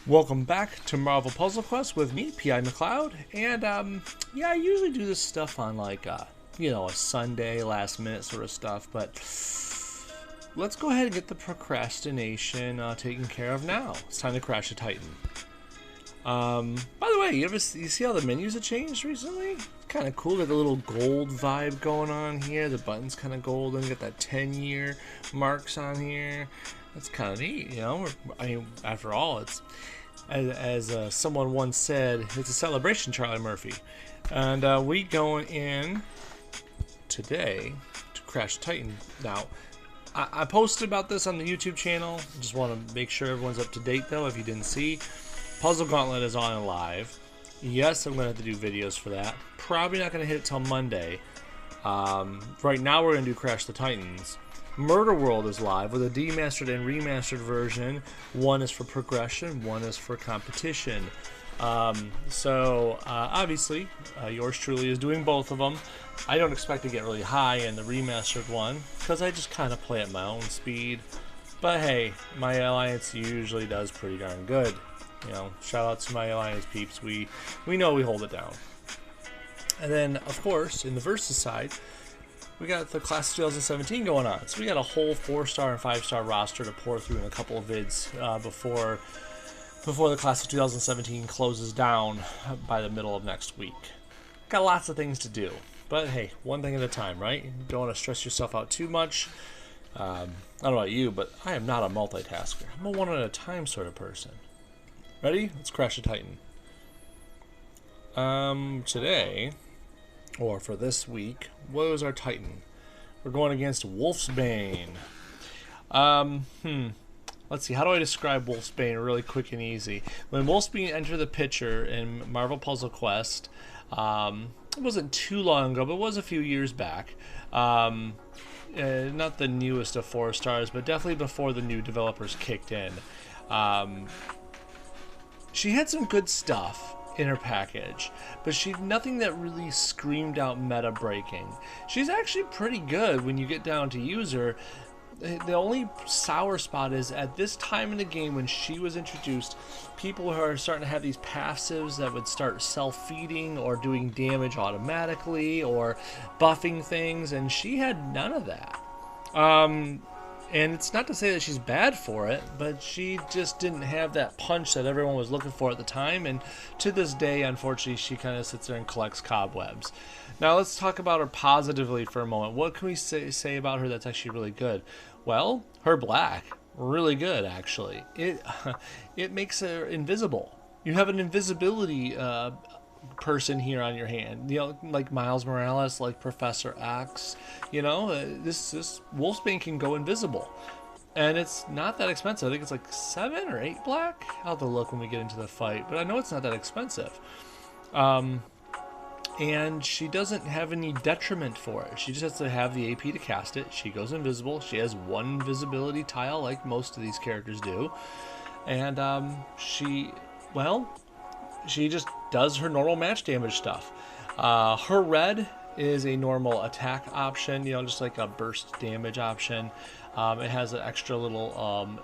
Welcome back to Marvel Puzzle Quest with me, P.I. McLeod, and yeah, I usually do this stuff on like a Sunday, last minute sort of stuff, but let's go ahead and get the procrastination taken care of now. It's time to crash a Titan. By the way, you see how the menus have changed recently? It's kind of cool. Got the little gold vibe going on here. The button's kind of golden. Got that 10-year marks on here. That's kind of neat, you know. I mean, after all, it's as someone once said, it's a celebration, Charlie Murphy. And we going in today to crash Titan. Now, I posted about this on the YouTube channel. Just want to make sure everyone's up to date, though. If you didn't see, Puzzle Gauntlet is on and live. Yes, I'm going to have to do videos for that. Probably not going to hit it till Monday. Right now, we're going to do Crash the Titans. Murder World is live with a demastered and remastered version. One is for progression, one is for competition. Obviously, yours truly is doing both of them. I don't expect to get really high in the remastered one because I just kind of play at my own speed. But hey, my Alliance usually does pretty darn good. You know, shout out to my Alliance peeps. We know we hold it down. And then, of course, in the Versus side, we got the Class of 2017 going on. So we got a whole 4-star and 5-star roster to pour through in a couple of vids before the Class of 2017 closes down by the middle of next week. Got lots of things to do. But hey, one thing at a time, right? You don't want to stress yourself out too much. I don't know about you, but I am not a multitasker. I'm a one at a time sort of person. Ready? Let's crash a Titan. Today, or for this week, what was our Titan? We're going against Wolfsbane. Let's see, how do I describe Wolfsbane really quick and easy? When Wolfsbane entered the picture in Marvel Puzzle Quest, it wasn't too long ago, but it was a few years back. Not the newest of 4 stars, but definitely before the new developers kicked in. She had some good stuff in her package, but she's nothing that really screamed out meta breaking. She's actually pretty good when you get down to use her. The only sour spot is at this time in the game when she was introduced, people are starting to have these passives that would start self-feeding or doing damage automatically or buffing things, and she had none of that. And it's not to say that she's bad for it, but she just didn't have that punch that everyone was looking for at the time. And to this day, unfortunately, she kind of sits there and collects cobwebs. Now, let's talk about her positively for a moment. What can we say about her that's actually really good? Well, her black, really good, actually. It makes her invisible. You have an invisibility person here on your hand, you know, like Miles Morales, like Professor X. You know, this Wolfsbane can go invisible, and it's not that expensive. I think it's like 7 or 8 black. I'll have to look when we get into the fight, but I know it's not that expensive. And she doesn't have any detriment for it. She just has to have the AP to cast it. She goes invisible. She has 1 visibility tile like most of these characters do, and she just does her normal match damage stuff. Her red is a normal attack option, you know, just like a burst damage option. It has an extra little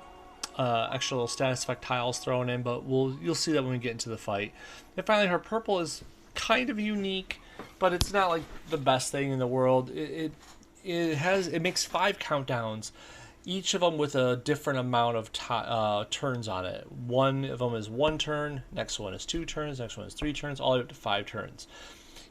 status effect tiles thrown in, but you'll see that when we get into the fight. And finally, her purple is kind of unique, but it's not like the best thing in the world. It makes 5 countdowns, each of them with a different amount of turns on it. One of them is 1 turn, next one is 2 turns, next one is 3 turns, all the way up to 5 turns.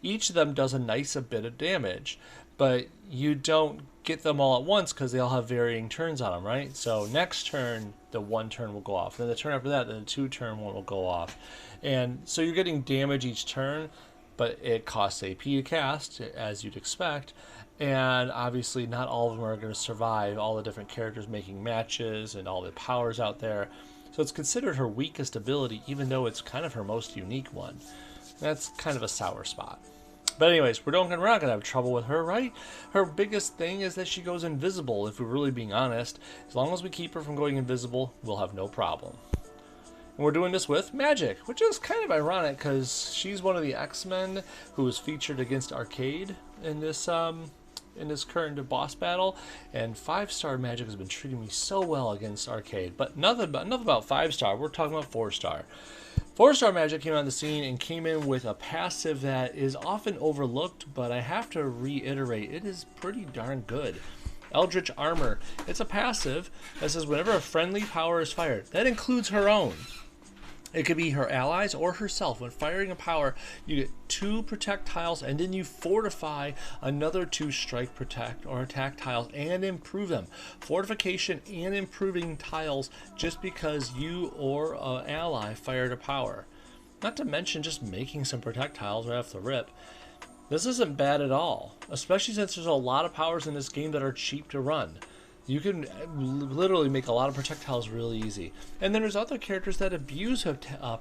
Each of them does a nice bit of damage, but you don't get them all at once because they all have varying turns on them, right? So next turn, the 1 turn will go off. Then the turn after that, then the 2 turn one will go off. And so you're getting damage each turn, but it costs AP to cast, as you'd expect. And obviously not all of them are going to survive, all the different characters making matches and all the powers out there. So it's considered her weakest ability, even though it's kind of her most unique one. That's kind of a sour spot. But anyways, we're not going to have trouble with her, right? Her biggest thing is that she goes invisible, if we're really being honest. As long as we keep her from going invisible, we'll have no problem. And we're doing this with Magik, which is kind of ironic because she's one of the X-Men who was featured against Arcade in this in this current boss battle, and 5-star Magik has been treating me so well against Arcade. But enough about 5-star. We're talking about 4-star. 4-star Magik came on the scene and came in with a passive that is often overlooked, but I have to reiterate, it is pretty darn good. Eldritch Armor. It's a passive that says whenever a friendly power is fired, that includes her own. It could be her allies or herself. When firing a power, you get 2 protect tiles, and then you fortify another 2 strike, protect, or attack tiles and improve them. Fortification and improving tiles just because you or an ally fired a power. Not to mention just making some protect tiles right off the rip. This isn't bad at all, especially since there's a lot of powers in this game that are cheap to run. You can literally make a lot of projectiles really easy. And then there's other characters that abuse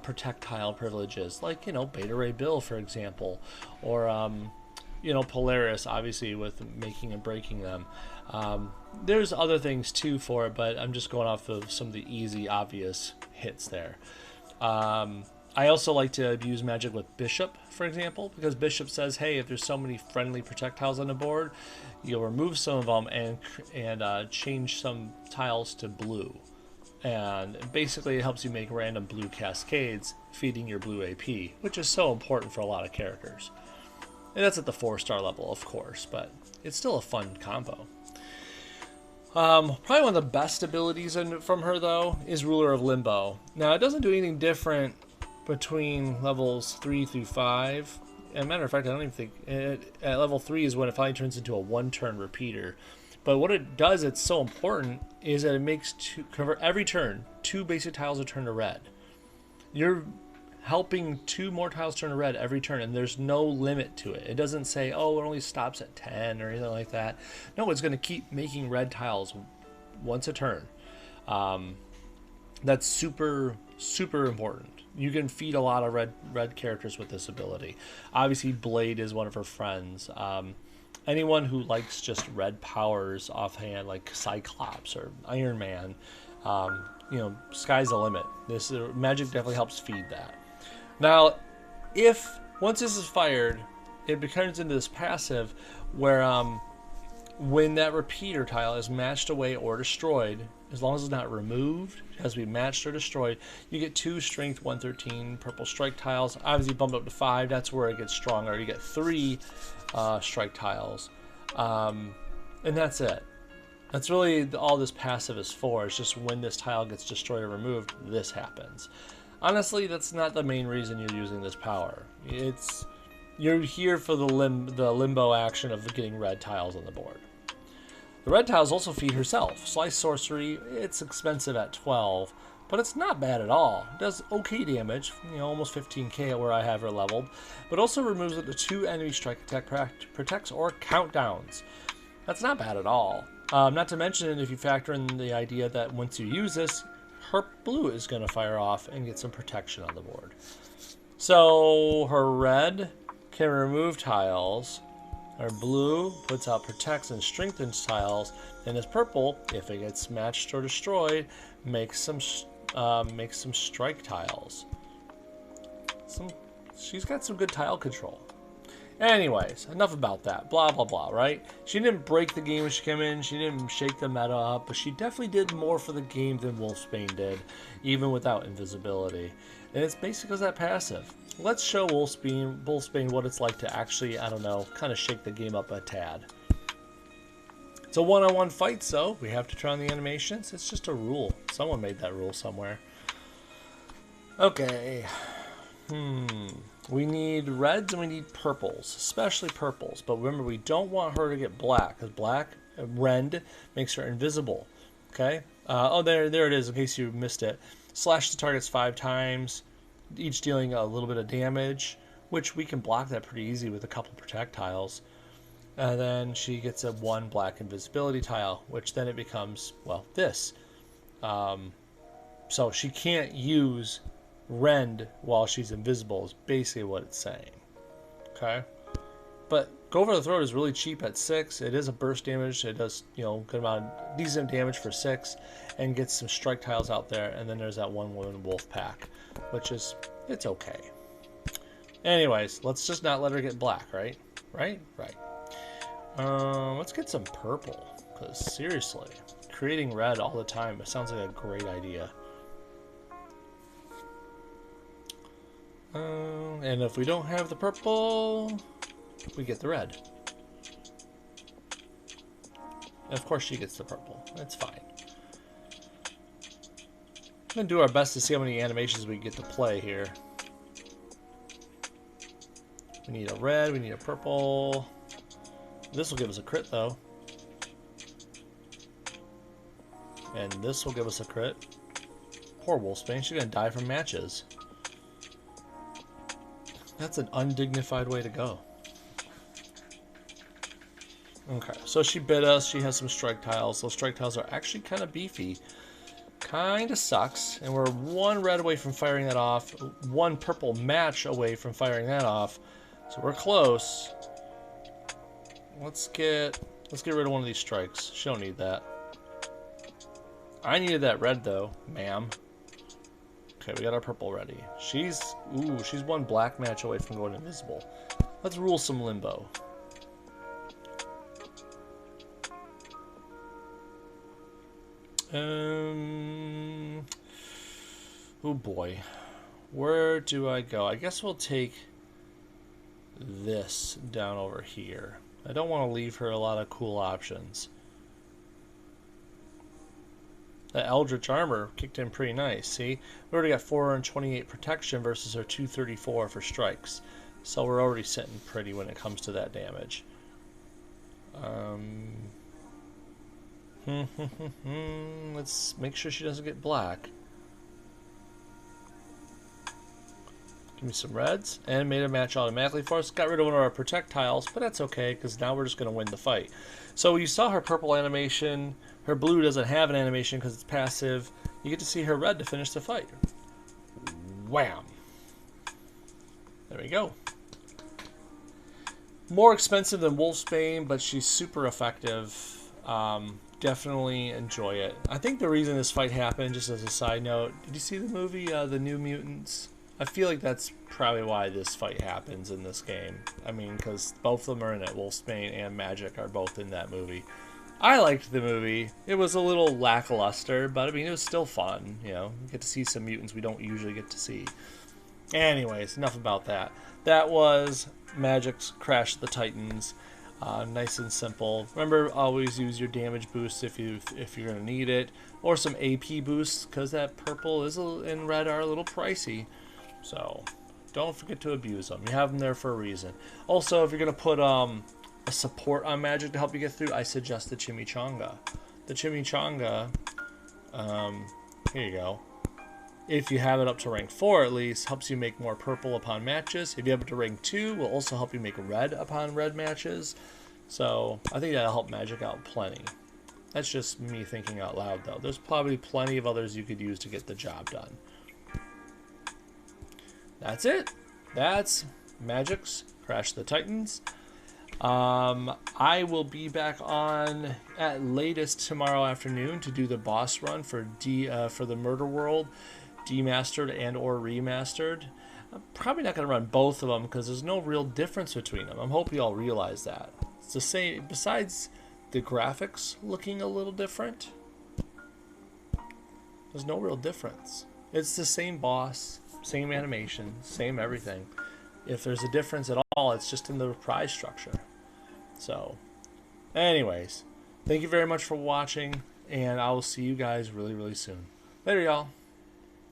projectile privileges, like, you know, Beta Ray Bill, for example, or, you know, Polaris, obviously, with making and breaking them. There's other things, too, for it, but I'm just going off of some of the easy, obvious hits there. I also like to abuse Magik with Bishop, for example, because Bishop says, hey, if there's so many friendly projectiles on the board, you'll remove some of them and change some tiles to blue. And basically it helps you make random blue cascades, feeding your blue AP, which is so important for a lot of characters. And that's at the 4-star level, of course, but it's still a fun combo. Probably one of the best abilities from her, though, is Ruler of Limbo. Now, it doesn't do anything different between levels 3 through 5. As a matter of fact, I don't even think at level 3 is when it finally turns into a 1-turn repeater. But what it does, it's so important, is that it makes every turn 2 basic tiles will turn to red. You're helping 2 more tiles turn to red every turn, and there's no limit to it. It doesn't say, oh, it only stops at 10 or anything like that. No, it's going to keep making red tiles once a turn. That's super, super important. You can feed a lot of red characters with this ability. Obviously, Blade is one of her friends. Anyone who likes just red powers offhand, like Cyclops or Iron Man, you know, sky's the limit. Magik definitely helps feed that. Now, once this is fired, it turns into this passive where when that repeater tile is matched away or destroyed, as long as it's not removed, it has to be matched or destroyed, you get 2 strength 113 purple strike tiles. Obviously bumped up to 5, that's where it gets stronger. You get 3 strike tiles. And that's it. That's really all this passive is for. It's just when this tile gets destroyed or removed, this happens. Honestly, that's not the main reason you're using this power. You're here for the limbo action of getting red tiles on the board. The red tiles also feed herself. Slice Sorcery, it's expensive at 12, but it's not bad at all. It does okay damage, you know, almost 15k at where I have her leveled, but also removes up to 2 enemy strike attack protects or countdowns. That's not bad at all. Not to mention, if you factor in the idea that once you use this, her blue is going to fire off and get some protection on the board. So her red can remove tiles. Her blue puts out protects and strengthens tiles, and his purple, if it gets matched or destroyed, makes some strike tiles. She's got some good tile control. Anyways, enough about that. Blah, blah, blah, right? She didn't break the game when she came in. She didn't shake the meta up, but she definitely did more for the game than Wolfsbane did, even without invisibility. And it's basically that passive. Let's show Wolfsbane what it's like to actually, I don't know, kind of shake the game up a tad. It's a one-on-one fight, so we have to turn on the animations. It's just a rule. Someone made that rule somewhere. Okay. We need reds and we need purples, especially purples. But remember, we don't want her to get black, because black, rend, makes her invisible. Okay? Oh, there it is, in case you missed it. Slash the targets 5 times, each dealing a little bit of damage, which we can block that pretty easy with a couple projectiles. And then she gets a 1 black invisibility tile, which then it becomes, well, this. So she can't use rend while she's invisible is basically what it's saying. Okay? But Go for the Throat is really cheap at 6. It is a burst damage. It does, you know, good amount of decent damage for 6 and gets some strike tiles out there. And then there's that one woman wolf pack, which is, it's okay. Anyways, let's just not let her get black, right? Right? Let's get some purple, because seriously, creating red all the time, it sounds like a great idea. And if we don't have the purple, we get the red. And of course she gets the purple. That's fine. I'm going to do our best to see how many animations we get to play here. We need a red, we need a purple. This will give us a crit though. And this will give us a crit. Poor Wolfsbane, she's going to die from matches. That's an undignified way to go. Okay, so she bit us. She has some strike tiles. Those strike tiles are actually kind of beefy. Kind of sucks. And we're one red away from firing that off. One purple match away from firing that off. So we're close. Let's get rid of one of these strikes. She don't need that. I needed that red though, ma'am. Okay, we got our purple ready. She's one black match away from going invisible. Let's rule some limbo. Oh boy. Where do I go? I guess we'll take this down over here. I don't want to leave her a lot of cool options. That Eldritch Armor kicked in pretty nice, see? We already got 428 protection versus her 234 for strikes. So we're already sitting pretty when it comes to that damage. Let's make sure she doesn't get black. Give me some reds. And made a match automatically for us. Got rid of one of our projectiles, but that's okay, because now we're just going to win the fight. So you saw her purple animation. Her blue doesn't have an animation because it's passive. You get to see her red to finish the fight. Wham! There we go. More expensive than Wolfsbane, but she's super effective. Definitely enjoy it. I think the reason this fight happened, just as a side note, did you see the movie, The New Mutants? I feel like that's probably why this fight happens in this game. I mean, because both of them are in it. Wolfsbane and Magik are both in that movie. I liked the movie. It was a little lackluster, but I mean, it was still fun. You know, you get to see some mutants we don't usually get to see. Anyways, enough about that. That was Magik's Crash the Titans. Nice and simple. Remember, always use your damage boost if you're going to need it, or some AP boosts, because that purple and red are a little pricey. So don't forget to abuse them. You have them there for a reason. Also, if you're going to put a support on Magik to help you get through, I suggest the Chimichanga. The Chimichanga, here you go. If you have it up to rank 4 at least, helps you make more purple upon matches. If you have it to rank 2, will also help you make red upon red matches. So I think that'll help Magik out plenty. That's just me thinking out loud though. There's probably plenty of others you could use to get the job done. That's it. That's Magik's Crash the Titans. I will be back on at latest tomorrow afternoon to do the boss run for the Murder World, demastered and or remastered. I'm probably not going to run both of them because there's no real difference between them. I'm hoping you all realize that. It's the same, besides the graphics looking a little different. There's no real difference. It's the same boss, same animation, same everything. If there's a difference at all, it's just in the prize structure. So, anyways, thank you very much for watching, and I will see you guys really, really soon. Later, y'all.